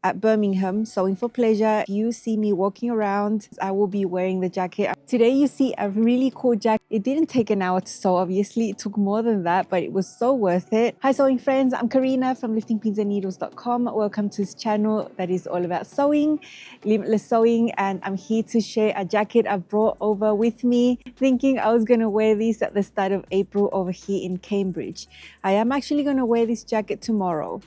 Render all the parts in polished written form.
at Birmingham, sewing for pleasure. If you see me walking around, I will be wearing the jacket. Today you see a really cool jacket. It didn't take an hour to sew, obviously. It took more than that, but it was so worth it. Hi sewing friends, I'm Karina from liftingpinsandneedles.com. Welcome to this channel that is all about sewing, limitless sewing, and I'm here to share a jacket I brought over with me, thinking I was going to wear this at the start of April over here in Cambridge. I am actually going to wear this jacket tomorrow,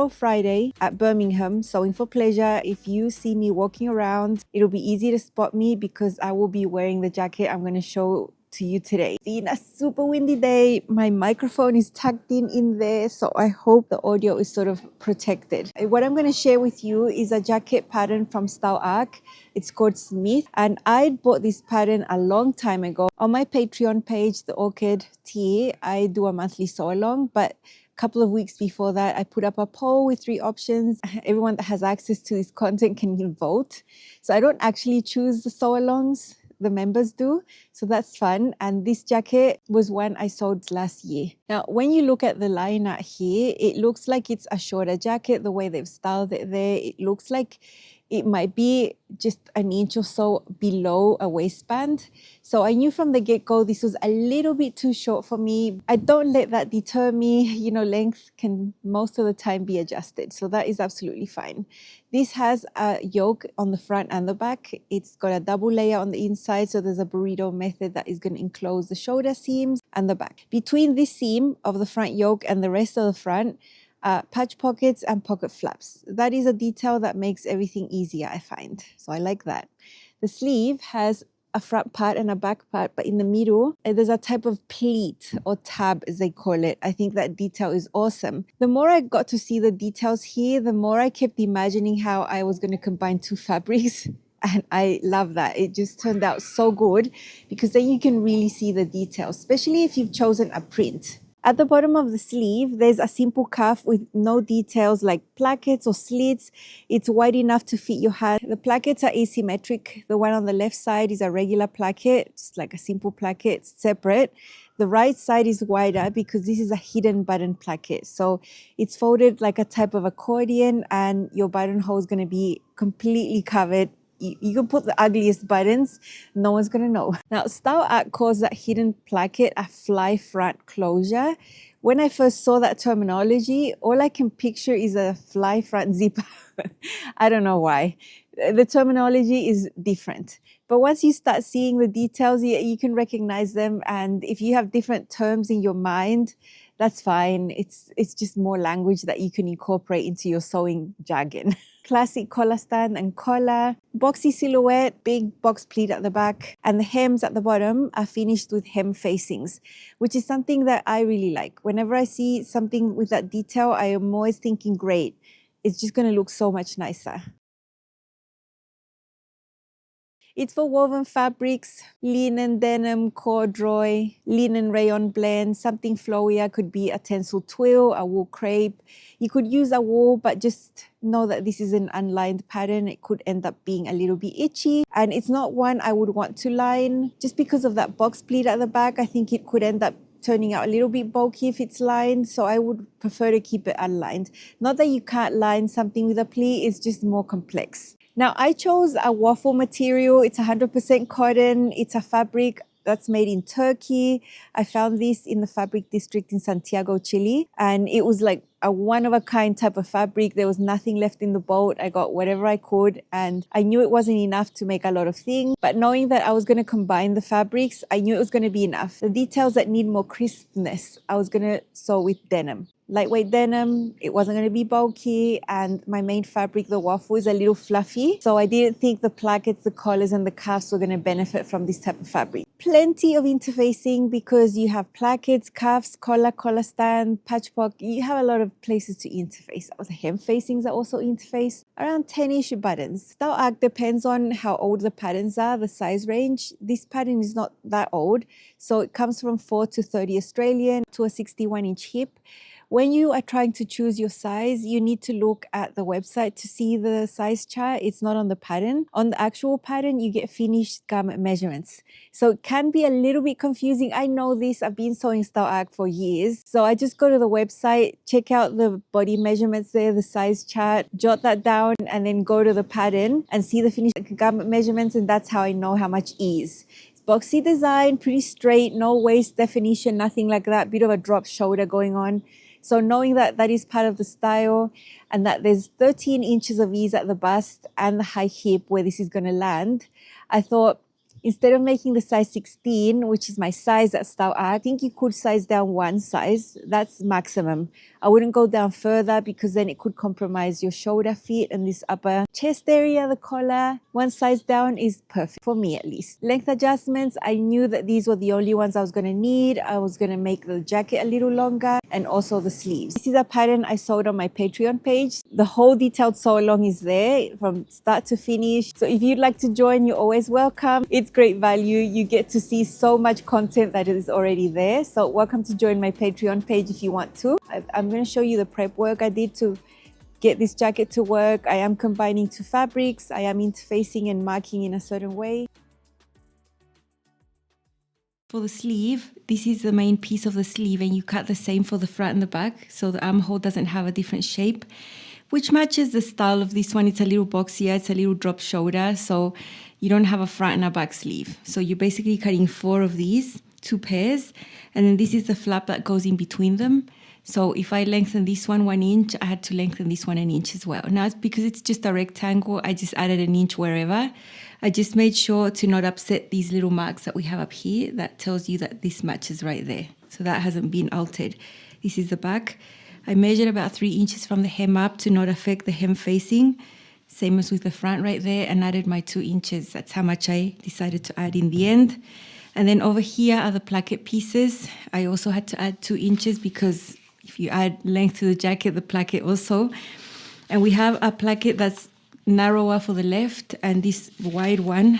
Friday, at Birmingham, sewing for pleasure. If you see me walking around, it'll be easy to spot me because I will be wearing the jacket I'm going to show to you today. Being a super windy day, my microphone is tucked in there, so I hope the audio is sort of protected. What I'm going to share with you is a jacket pattern from Style Arc. It's called Smith, and I bought this pattern a long time ago. On my Patreon page, the Orchid tier, I do a monthly sew along, but couple of weeks before that, I put up a poll with 3 options. Everyone that has access to this content can vote. So I don't actually choose the sew-alongs, the members do. So that's fun. And this jacket was one I sewed last year. Now, when you look at the line out here, it looks like it's a shorter jacket, the way they've styled it there. It looks like it might be just an inch or so below a waistband. So I knew from the get-go this was a little bit too short for me. I don't let that deter me. You know, length can most of the time be adjusted. So that is absolutely fine. This has a yoke on the front and the back. It's got a double layer on the inside. So there's a burrito method that is going to enclose the shoulder seams and the back. Between this seam of the front yoke and the rest of the front, patch pockets and pocket flaps. That is a detail that makes everything easier, I find. So I like that. The sleeve has a front part and a back part, but in the middle, there's a type of pleat or tab, as they call it. I think that detail is awesome. The more I got to see the details here, the more I kept imagining how I was going to combine 2 fabrics. And I love that. It just turned out so good because then you can really see the details, especially if you've chosen a print. At the bottom of the sleeve, there's a simple cuff with no details like plackets or slits. It's wide enough to fit your hand. The plackets are asymmetric. The one on the left side is a regular placket, just like a simple placket, separate. The right side is wider because this is a hidden button placket. So it's folded like a type of accordion, and your buttonhole is going to be completely covered. You can put the ugliest buttons, no one's going to know. Now, Style Arc calls that hidden placket a fly front closure. When I first saw that terminology, all I can picture is a fly front zipper. I don't know why. The terminology is different. But once you start seeing the details, you can recognize them. And if you have different terms in your mind, that's fine. It's just more language that you can incorporate into your sewing jargon. Classic collar stand and collar, boxy silhouette, big box pleat at the back, and the hems at the bottom are finished with hem facings, which is something that I really like. Whenever I see something with that detail, I am always thinking, great, it's just going to look so much nicer. It's for woven fabrics, linen, denim, corduroy, linen rayon blend, something flowier. Could be a tencel twill, a wool crepe. You could use a wool, but just know that this is an unlined pattern. It could end up being a little bit itchy, and it's not one I would want to line just because of that box pleat at the back. I think it could end up turning out a little bit bulky if it's lined, so I would prefer to keep it unlined. Not that you can't line something with a pleat, it's just more complex. Now, I chose a waffle material. It's 100% cotton. It's a fabric that's made in Turkey. I found this in the fabric district in Santiago, Chile, and it was like a one-of-a-kind type of fabric. There was nothing left in the boat. I got whatever I could, and I knew it wasn't enough to make a lot of things, but knowing that I was going to combine the fabrics, I knew it was going to be enough. The details that need more crispness, I was going to sew with denim. Lightweight denim, it wasn't going to be bulky, and my main fabric, the waffle, is a little fluffy, so I didn't think the plackets, the collars, and the cuffs were going to benefit from this type of fabric. Plenty of interfacing because you have plackets, cuffs, collar stand, patch pocket. You have a lot of places to interface. The hem facings are also interfaced. Around 10-ish buttons. Style Arc depends on how old the patterns are, the size range. This pattern is not that old, so it comes from 4 to 30 Australian to a 61-inch hip. When you are trying to choose your size, you need to look at the website to see the size chart. It's not on the pattern. On the actual pattern, you get finished garment measurements. So it can be a little bit confusing. I know this. I've been sewing style ag for years. So I just go to the website, check out the body measurements there, the size chart, jot that down, and then go to the pattern and see the finished garment measurements. And that's how I know how much is. Boxy design, pretty straight, no waist definition, nothing like that. Bit of a drop shoulder going on. So knowing that that is part of the style and that there's 13 inches of ease at the bust and the high hip where this is going to land, I thought instead of making the size 16, which is my size at Style Art, I think you could size down one size. That's maximum. I wouldn't go down further because then it could compromise your shoulder fit and this upper chest area, the collar. One size down is perfect for me at least. Length adjustments, I knew that these were the only ones I was going to need. I was going to make the jacket a little longer and also the sleeves. This is a pattern I sewed on my Patreon page. The whole detailed sew along is there from start to finish. So if you'd like to join, you're always welcome. It's great value. You get to see so much content that is already there. So welcome to join my Patreon page if you want to. I'm going to show you the prep work I did to get this jacket to work. I am combining two fabrics. I am interfacing and marking in a certain way. For the sleeve, this is the main piece of the sleeve and you cut the same for the front and the back. So the armhole doesn't have a different shape, which matches the style of this one. It's a little boxier, it's a little drop shoulder. So you don't have a front and a back sleeve. So you're basically cutting 4 of these, 2 pairs. And then this is the flap that goes in between them. So if I lengthen this one 1 inch, I had to lengthen this one 1 inch as well. Now, because it's just a rectangle, I just added 1 inch wherever. I just made sure to not upset these little marks that we have up here. That tells you that this matches right there. So that hasn't been altered. This is the back. I measured about 3 inches from the hem up to not affect the hem facing. Same as with the front right there, and added my 2 inches. That's how much I decided to add in the end. And then over here are the placket pieces. I also had to add 2 inches because if you add length to the jacket, the placket also. And we have a placket that's narrower for the left and this wide one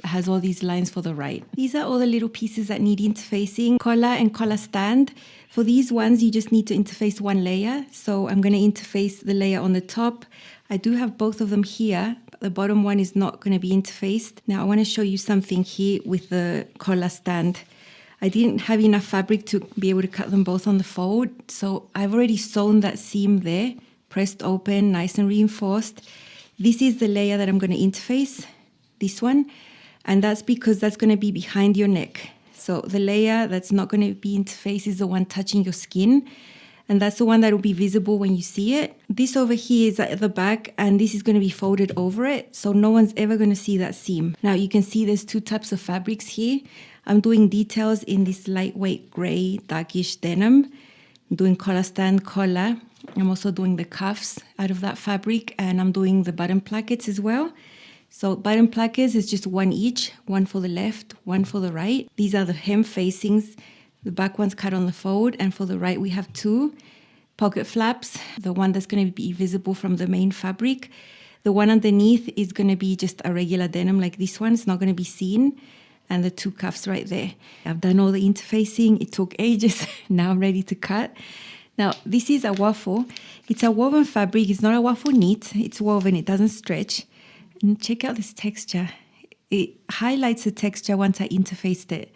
has all these lines for the right. These are all the little pieces that need interfacing. Collar and collar stand. For these ones, you just need to interface 1 layer. So I'm going to interface the layer on the top. I do have both of them here, but the bottom one is not going to be interfaced. Now I want to show you something here with the collar stand. I didn't have enough fabric to be able to cut them both on the fold. So I've already sewn that seam there, pressed open, nice and reinforced. This is the layer that I'm going to interface, this one. And that's because that's going to be behind your neck. So the layer that's not going to be interfaced is the one touching your skin. And that's the one that will be visible when you see it. This over here is at the back and this is going to be folded over it. So no one's ever going to see that seam. Now you can see there's 2 types of fabrics here. I'm doing details in this lightweight gray, darkish denim. I'm doing collar stand collar. I'm also doing the cuffs out of that fabric and I'm doing the button plackets as well. So button plackets is just 1 each, 1 for the left, 1 for the right. These are the hem facings. The back one's cut on the fold and for the right we have 2 pocket flaps. The one that's going to be visible from the main fabric. The one underneath is going to be just a regular denim like this one. It's not going to be seen. And the 2 cuffs right there. I've done all the interfacing. It took ages. Now I'm ready to cut. Now, this is a waffle. It's a woven fabric. It's not a waffle knit. It's woven. It doesn't stretch. And check out this texture. It highlights the texture once I interfaced it.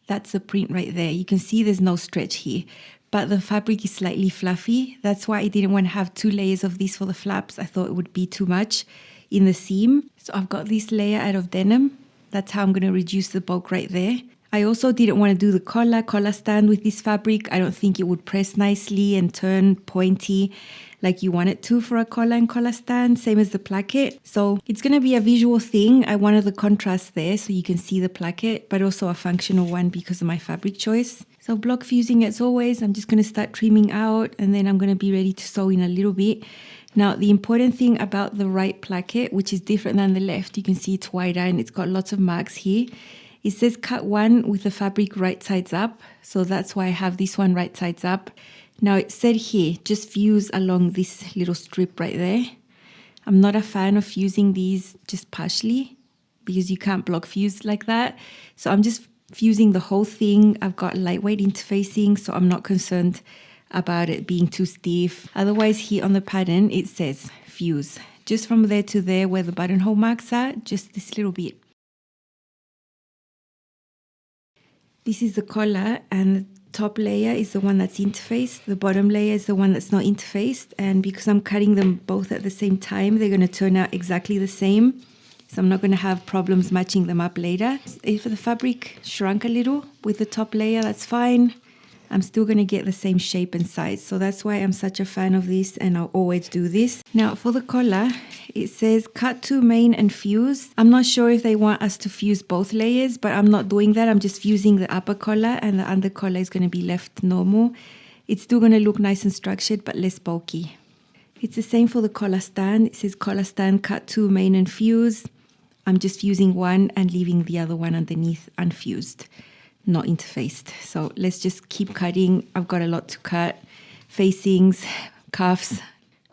That's the print right there. You can see there's no stretch here. But the fabric is slightly fluffy. That's why I didn't want to have 2 layers of these for the flaps. I thought it would be too much in the seam. So I've got this layer out of denim. That's how I'm going to reduce the bulk right there. I also didn't want to do the collar stand with this fabric. I don't think it would press nicely and turn pointy like you want it to for a collar and collar stand, same as the placket. So it's going to be a visual thing. I wanted the contrast there so you can see the placket, but also a functional one because of my fabric choice. So block fusing as always. I'm just going to start trimming out and then I'm going to be ready to sew in a little bit. Now, the important thing about the right placket, which is different than the left, you can see it's wider and it's got lots of marks here. It says cut 1 with the fabric right sides up. So that's why I have this one right sides up. Now it said here, just fuse along this little strip right there. I'm not a fan of fusing these just partially because you can't block fuse like that. So I'm just fusing the whole thing. I've got lightweight interfacing, so I'm not concerned about it being too stiff. Otherwise, here on the pattern, it says fuse. Just from there to there where the buttonhole marks are, just this little bit. This is the collar, and the top layer is the one that's interfaced. The bottom layer is the one that's not interfaced. And because I'm cutting them both at the same time, they're going to turn out exactly the same. So I'm not going to have problems matching them up later. If the fabric shrunk a little with the top layer, that's fine. I'm still going to get the same shape and size. So that's why I'm such a fan of this, and I'll always do this. Now for the collar, it says cut to main and fuse. I'm not sure if they want us to fuse both layers, but I'm not doing that. I'm just fusing the upper collar, and the under collar is going to be left normal. It's still going to look nice and structured, but less bulky. It's the same for the collar stand. It says collar stand cut to main and fuse. I'm just fusing one and leaving the other one underneath unfused, not interfaced. So let's just keep cutting. I've got a lot to cut. Facings, cuffs.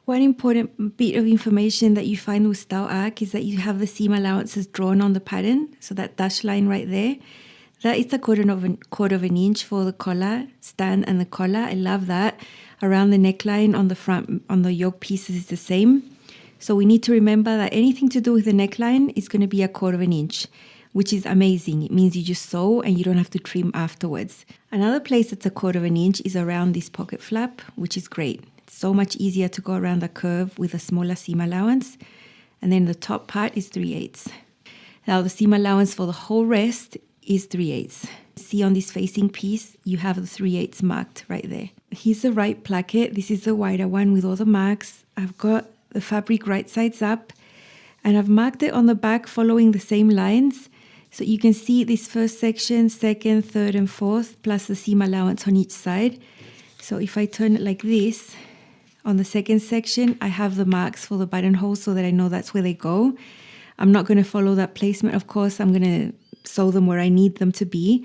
One important bit of information that you find with Style Arc is that you have the seam allowances drawn on the pattern. So that dashed line right there, that is a quarter of an inch for the collar stand and the collar. I love that. Around the neckline on the front, on the yoke pieces is the same. So we need to remember that anything to do with the neckline is going to be a quarter of an inch, which is amazing. It means you just sew and you don't have to trim afterwards. Another place that's a quarter of an inch is around this pocket flap, which is great. It's so much easier to go around the curve with a smaller seam allowance. And then the top part is 3/8. Now the seam allowance for the whole rest is 3/8. See on this facing piece, you have the 3/8 marked right there. Here's the right placket. This is the wider one with all the marks. I've got the fabric right sides up, and I've marked it on the back following the same lines. So you can see this first section, second, third, and fourth, plus the seam allowance on each side. So if I turn it like this, on the second section, I have the marks for the buttonholes so that I know that's where they go. I'm not going to follow that placement, of course. I'm going to sew them where I need them to be.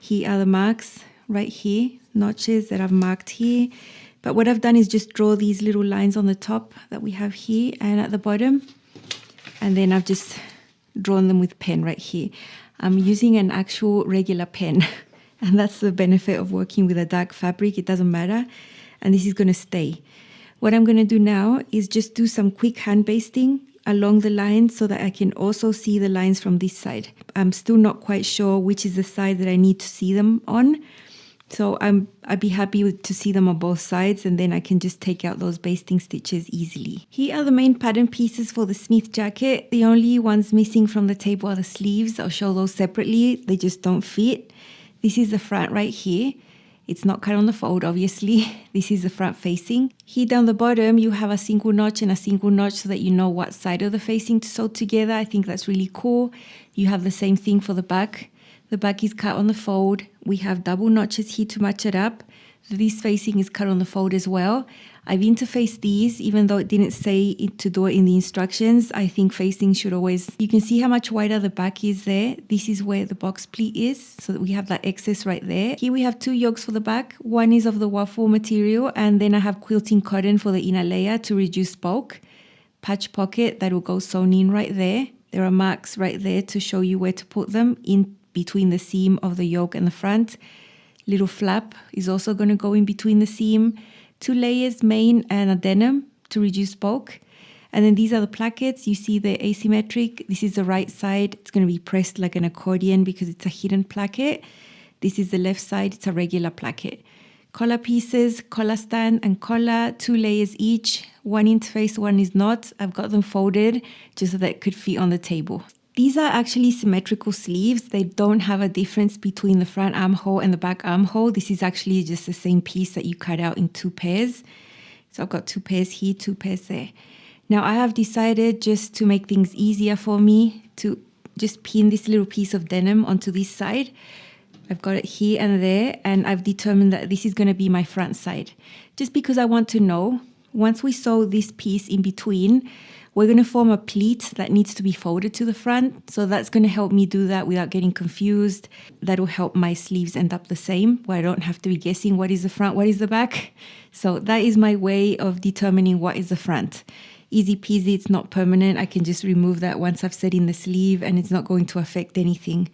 Here are the marks right here, notches that I've marked here. But what I've done is just draw these little lines on the top that we have here and at the bottom. And then I've just drawn them with pen right here. I'm using an actual regular pen. And that's the benefit of working with a dark fabric. It doesn't matter. And this is going to stay. What I'm going to do now is just do some quick hand basting along the lines so that I can also see the lines from this side. I'm still not quite sure which is the side that I need to see them on. So I'd be happy to see them on both sides, and then I can just take out those basting stitches easily. Here are the main pattern pieces for the Smith jacket. The only ones missing from the table are the sleeves. I'll show those separately. They just don't fit. This is the front right here. It's not cut on the fold, obviously. This is the front facing. Here down the bottom, you have a single notch and a single notch so that you know what side of the facing to sew together. I think that's really cool. You have the same thing for the back. The back is cut on the fold. We have double notches here to match it up. This facing is cut on the fold as well. I've interfaced these, even though it didn't say to do it in the instructions. I think facing should always, you can see how much wider the back is there. This is where the box pleat is, so that we have that excess right there. Here we have two yokes for the back. One is of the waffle material, and then I have quilting cotton for the inner layer to reduce bulk. Patch pocket that will go sewn in right there. There are marks right there to show you where to put them in between the seam of the yoke and the front. Little flap is also going to go in between the seam. 2 layers, main and a denim to reduce bulk. And then these are the plackets. You see they're asymmetric. This is the right side. It's going to be pressed like an accordion because it's a hidden placket. This is the left side. It's a regular placket. Collar pieces, collar stand and collar, 2 layers each. One interface, one is not. I've got them folded just so that it could fit on the table. These are actually symmetrical sleeves. They don't have a difference between the front armhole and the back armhole. This is actually just the same piece that you cut out in 2 pairs. So I've got 2 pairs here, 2 pairs there. Now I have decided, just to make things easier for me, to just pin this little piece of denim onto this side. I've got it here and there, and I've determined that this is going to be my front side. Just because I want to know, once we sew this piece in between, we're going to form a pleat that needs to be folded to the front. So that's going to help me do that without getting confused. That will help my sleeves end up the same, where I don't have to be guessing what is the front, what is the back. So that is my way of determining what is the front. Easy peasy, it's not permanent. I can just remove that once I've set in the sleeve and it's not going to affect anything.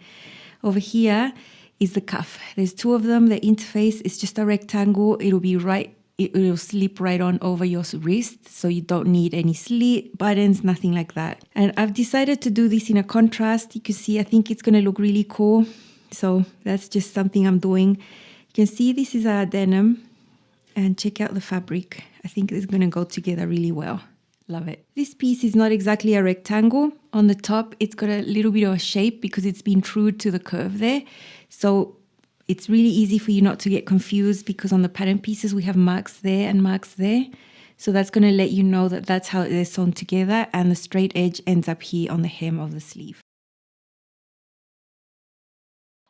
Over here is the cuff. There's two of them. The interface is just a rectangle. It'll slip right on over your wrist, so you don't need any slit, buttons, nothing like that. And I've decided to do this in a contrast. You can see, I think it's going to look really cool. So that's just something I'm doing. You can see this is a denim, and check out the fabric. I think it's going to go together really well. Love it. This piece is not exactly a rectangle. On the top, it's got a little bit of a shape because it's been true to the curve there. So it's really easy for you not to get confused because on the pattern pieces, we have marks there and marks there. So that's going to let you know that that's how they're sewn together, and the straight edge ends up here on the hem of the sleeve.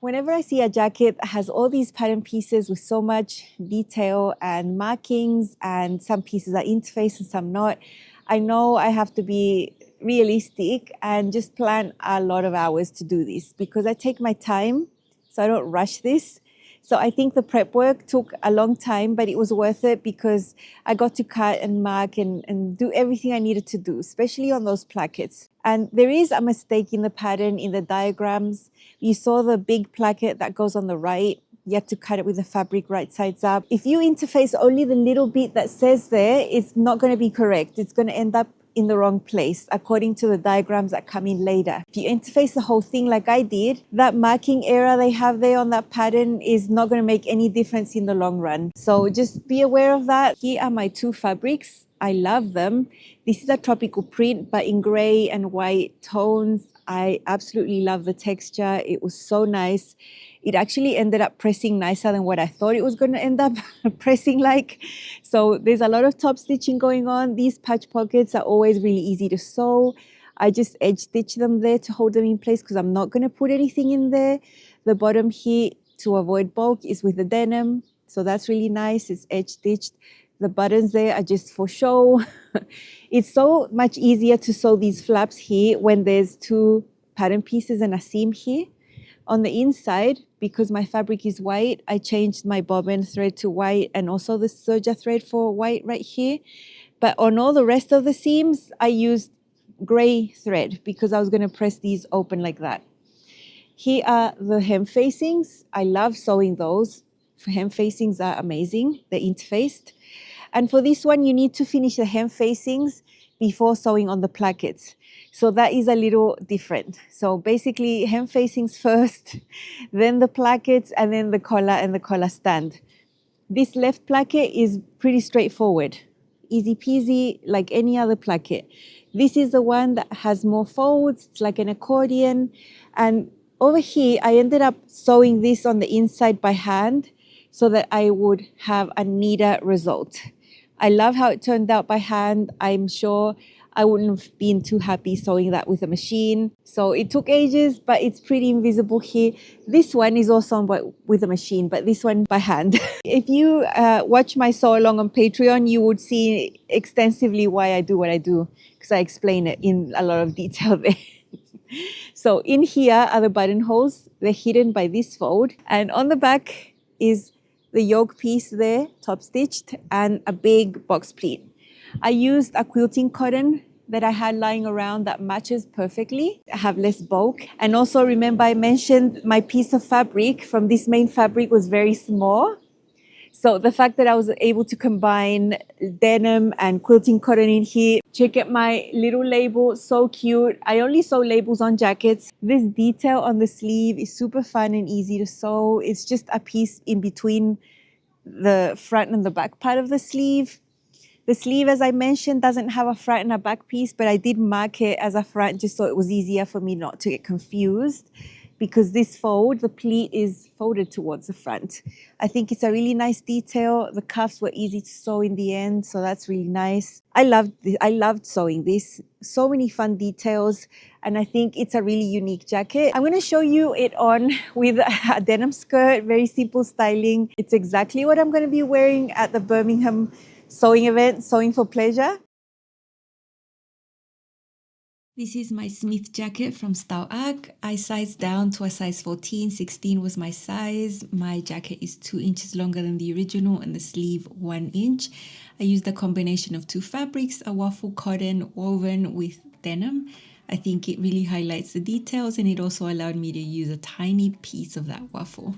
Whenever I see a jacket that has all these pattern pieces with so much detail and markings, and some pieces are interfaced and some not, I know I have to be realistic and just plan a lot of hours to do this because I take my time, so I don't rush this. So I think the prep work took a long time, but it was worth it because I got to cut and mark and do everything I needed to do, especially on those plackets. And there is a mistake in the pattern, in the diagrams. You saw the big placket that goes on the right. You have to cut it with the fabric right sides up. If you interface only the little bit that says there, it's not going to be correct. It's going to end up in the wrong place according to the diagrams that come in later. If you interface the whole thing like I did, that marking error they have there on that pattern is not going to make any difference in the long run. So just be aware of that. Here are my two fabrics. I love them. This is a tropical print, but in gray and white tones. I absolutely love the texture. It was so nice. It actually ended up pressing nicer than what I thought it was going to end up pressing like. So there's a lot of top stitching going on. These patch pockets are always really easy to sew. I just edge stitch them there to hold them in place because I'm not going to put anything in there. The bottom here to avoid bulk is with the denim. So that's really nice. It's edge stitched. The buttons there are just for show. It's so much easier to sew these flaps here when there's two pattern pieces and a seam here. On the inside, because my fabric is white, I changed my bobbin thread to white and also the serger thread for white right here. But on all the rest of the seams, I used gray thread because I was going to press these open like that. Here are the hem facings. I love sewing those. Hem facings are amazing. They're interfaced. And for this one, you need to finish the hem facings before sewing on the plackets. So that is a little different. So basically hem facings first, then the plackets, and then the collar and the collar stand. This left placket is pretty straightforward. Easy peasy, like any other placket. This is the one that has more folds. It's like an accordion. And over here, I ended up sewing this on the inside by hand so that I would have a neater result. I love how it turned out by hand. I'm sure I wouldn't have been too happy sewing that with a machine. So it took ages, but it's pretty invisible here. This one is also with a machine, but this one by hand. If you watch my sew along on Patreon, you would see extensively why I do what I do, because I explain it in a lot of detail there. So in here are the buttonholes. They're hidden by this fold. And on the back is the yoke piece there, top stitched, and a big box pleat. I used a quilting cotton that I had lying around that matches perfectly. I have less bulk. And also remember I mentioned my piece of fabric from this main fabric was very small. So the fact that I was able to combine denim and quilting cotton in here. Check out my little label, so cute. I only sew labels on jackets. This detail on the sleeve is super fun and easy to sew. It's just a piece in between the front and the back part of the sleeve. The sleeve, as I mentioned, doesn't have a front and a back piece, but I did mark it as a front just so it was easier for me not to get confused, because this fold, the pleat is folded towards the front. I think it's a really nice detail. The cuffs were easy to sew in the end, so that's really nice. I loved sewing this. So many fun details, and I think it's a really unique jacket. I'm going to show you it on with a denim skirt, very simple styling. It's exactly what I'm going to be wearing at the Birmingham sewing event, Sewing for Pleasure. This is my Smith jacket from Style Arc. I sized down to a size 14, 16 was my size. My jacket is 2 inches longer than the original and the sleeve 1 inch. I used a combination of two fabrics, a waffle cotton woven with denim. I think it really highlights the details, and it also allowed me to use a tiny piece of that waffle.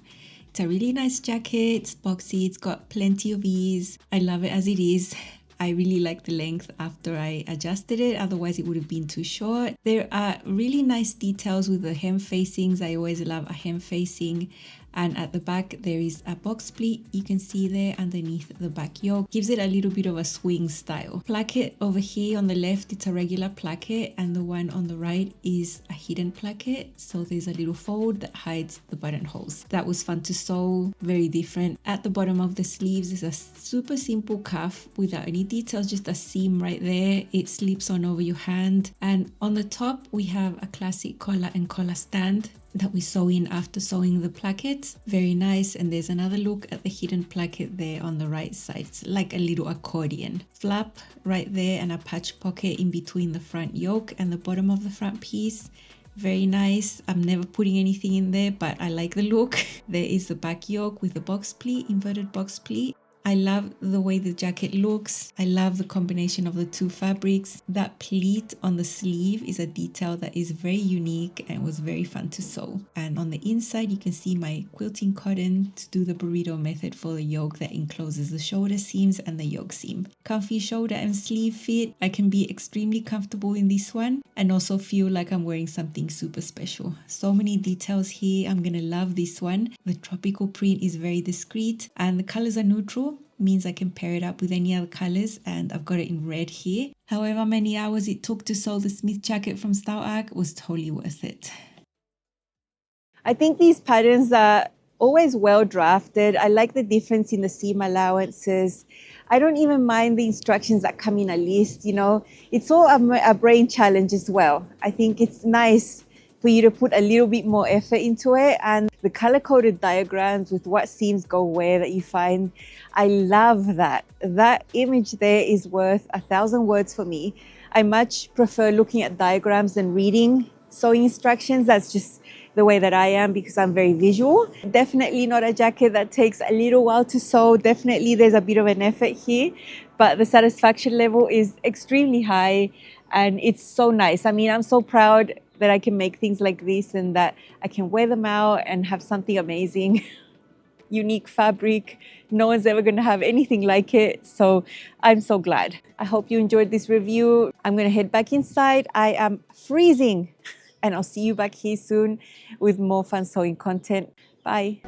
It's a really nice jacket, it's boxy, it's got plenty of ease. I love it as it is. I really like the length after I adjusted it, otherwise it would have been too short. There are really nice details with the hem facings. I always love a hem facing. And at the back there is a box pleat you can see there underneath the back yoke. Gives it a little bit of a swing style. Placket over here on the left, it's a regular placket, and the one on the right is a hidden placket. So there's a little fold that hides the buttonholes. That was fun to sew, very different. At the bottom of the sleeves is a super simple cuff without any details, just a seam right there. It slips on over your hand. And on the top we have a classic collar and collar stand that we sew in after sewing the plackets. Very nice. And there's another look at the hidden placket there on the right side. It's like a little accordion. Flap right there and a patch pocket in between the front yoke and the bottom of the front piece. Very nice. I'm never putting anything in there, but I like the look. There is the back yoke with the box pleat, inverted box pleat. I love the way the jacket looks. I love the combination of the two fabrics. That pleat on the sleeve is a detail that is very unique and was very fun to sew. And on the inside, you can see my quilting cotton to do the burrito method for the yoke that encloses the shoulder seams and the yoke seam. Comfy shoulder and sleeve fit. I can be extremely comfortable in this one and also feel like I'm wearing something super special. So many details here. I'm gonna love this one. The tropical print is very discreet and the colors are neutral. Means I can pair it up with any other colors, and I've got it in red here. However many hours it took to sew the Smith jacket from Style Arc was totally worth it. I think these patterns are always well drafted. I like the difference in the seam allowances. I don't even mind the instructions that come in a list, you know. It's all a brain challenge as well. I think it's nice for you to put a little bit more effort into it, and the color-coded diagrams with what seams go where that you find, I love that. That image there is worth 1,000 words for me. I much prefer looking at diagrams than reading sewing instructions. That's just the way that I am because I'm very visual. Definitely not a jacket that takes a little while to sew. Definitely there's a bit of an effort here, but the satisfaction level is extremely high and it's so nice. I mean, I'm so proud that I can make things like this and that I can wear them out and have something amazing. Unique fabric. No one's ever going to have anything like it. So I'm so glad. I hope you enjoyed this review. I'm going to head back inside. I am freezing and I'll see you back here soon with more fun sewing content. Bye.